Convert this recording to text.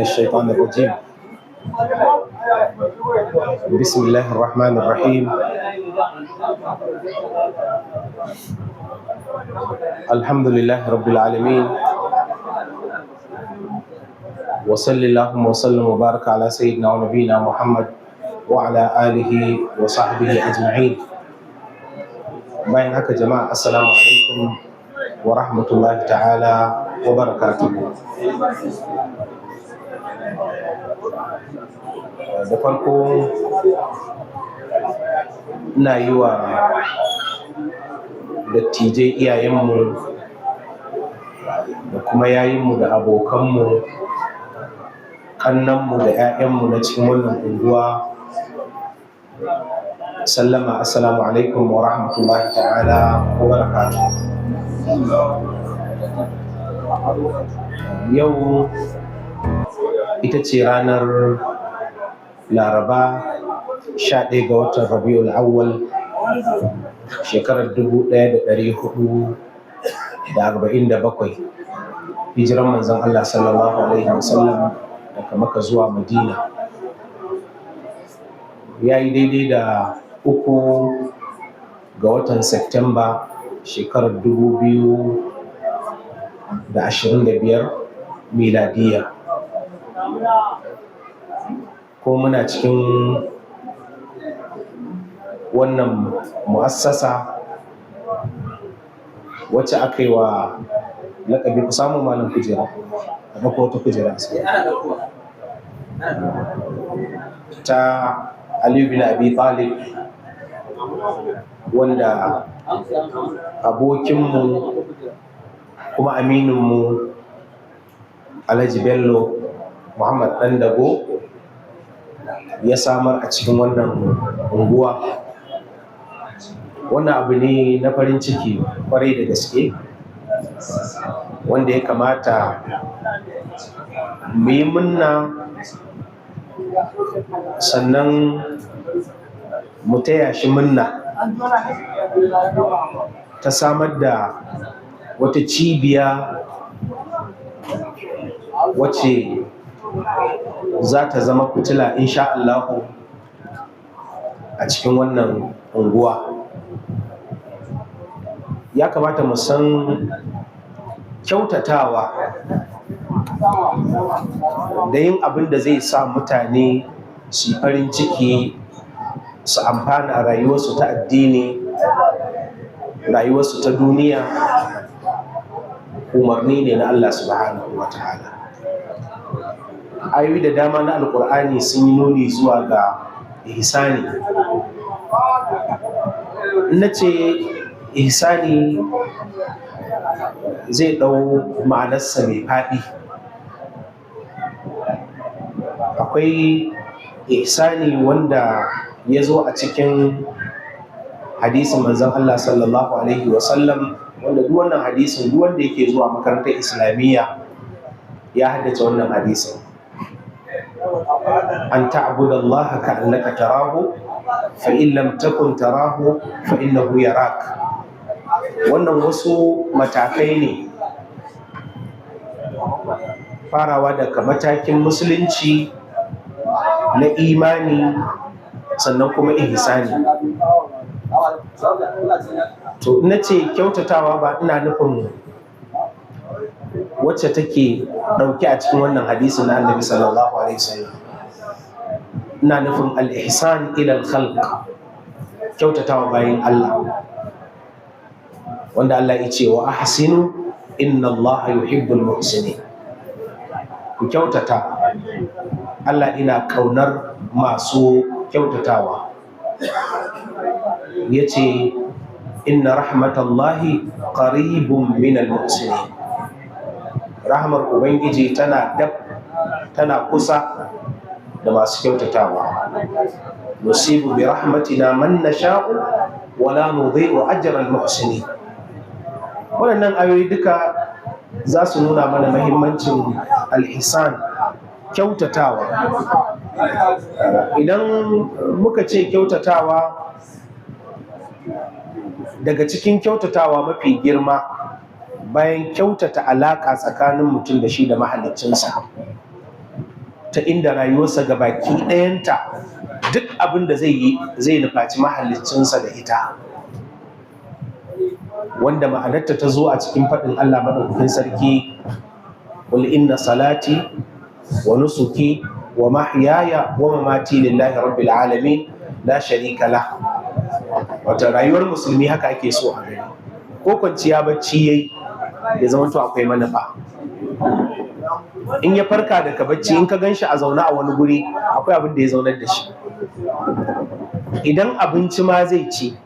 من الشيطان الرجيم. بسم الله الرحمن الرحيم. الحمد لله رب العالمين، وصلى اللهم وسلم وبارك على سيدنا ونبينا محمد وعلى آله وصحبه أجمعين. bayan haka jama'a assalamu alaikum wa rahmatullahi ta'ala wa barakatuhu. Da farko ina yi wa dattijai iyayenmu da kuma yayinmu da abokanmu, kannanmu da 'ya'yanmu na cikin wannan unguwa sallama, assalamu alaikum wa rahmatullahi ta'ala wa barakatuh. Yau ita ce ranar Laraba 11 ga watan Rabiul Awwal shekarar 1447, hijiran manzon Allah sallallahu alaihi wasallam daga Makka zuwa Madina, ya yi daidai da 3 ga watan Septemba shekarar 2025 miladiya. Ko muna cikin wannan mu'assasa wacce aka yi wa laƙabi, ku samu malam kujera a ɗauko wata kujera ta Ali bin Abi Talib, wanda abokinmu kuma amininmu Alhaji Bello Muhammad Dandago ya samar a cikin wannan unguwa. Wannan abu ne na farin ciki kwarai da gaske, wanda ya kamata mu yi munna, sannan mu taya shi munna ta samar da wata cibiya wacce za ta zama fitila insha Allahu a cikin wannan unguwa. Ya kamata mu san kyautatawa da yin abin da zai sa mutane su farin ciki, su amfana a rayuwarsu ta addini, rayuwarsu ta duniya, umarni ne na Allah subhanahu wa ta'ala. Ayoyi da dama na Alƙur'ani sun yi nuni zuwa ga ihsani. Na ce ihsani zai ɗau ma'anarsa mai faɗi. Akwai ihsani wanda ya zo a cikin hadisin manzon Allah sallallahu alaihi wasallam, wanda duk wannan hadisin, duk wanda yake zuwa makarantar islamiyya ya haddace wannan hadisin. An ta'budu Allah ka'annaka tarahu fa in lam takun tarahu fa innahu yarak. Wannan wasu matakai ne, farawa daga matakin musulunci na imani, sannan kuma ihsani. To ina ce kyautatawa ba ina nufin wacce take ɗauke a cikin wannan hadisi na Annabi sallallahu alaihi wasallam. Ina nufin al-ihsan ila al-khalq, kyautatawa bayin Allah, wanda Allah ya ce wa ahsinu inna Allah yuhibbul muhsinin. Ku kyautata, Allah ina kaunar masu kyautatawa. Yace inna rahmatallahi qaribun minal muhsinin. Rahmar Ubangiji tana kusa da masu kyautatawa. Nusibu bi rahmatina man nasha'u wa la nudhi'u ajral muhsinin. Waɗannan ayoyi duka za su nuna mana muhimmancin al-ihsan, kyautatawa. Idan muka ce kyautatawa, daga cikin kyautatawa mafi girma bayan kyautata alaƙa tsakanin mutum da shi da mahaliccinsa, ta inda rayuwarsa ga baki ɗayanta duk abin da zai yi zai nufaci mahaliccinsa da ita, wanda ma'anarta ta zo a cikin faɗin Allah maɗaukakin sarki, qul inna salati wa nusuki wa mahyaya wa mamati lillahi rabbil alamin la sharika lah. Wata rayuwar musulmi haka ake so a gani, ko kwanciya bacci yayi ya zama to akwai manufa. In ya farka daga bacci, in ka gan shi a zaune a wani guri, akwai abin da ya zaunar da shi. Idan abinci ma zai ci,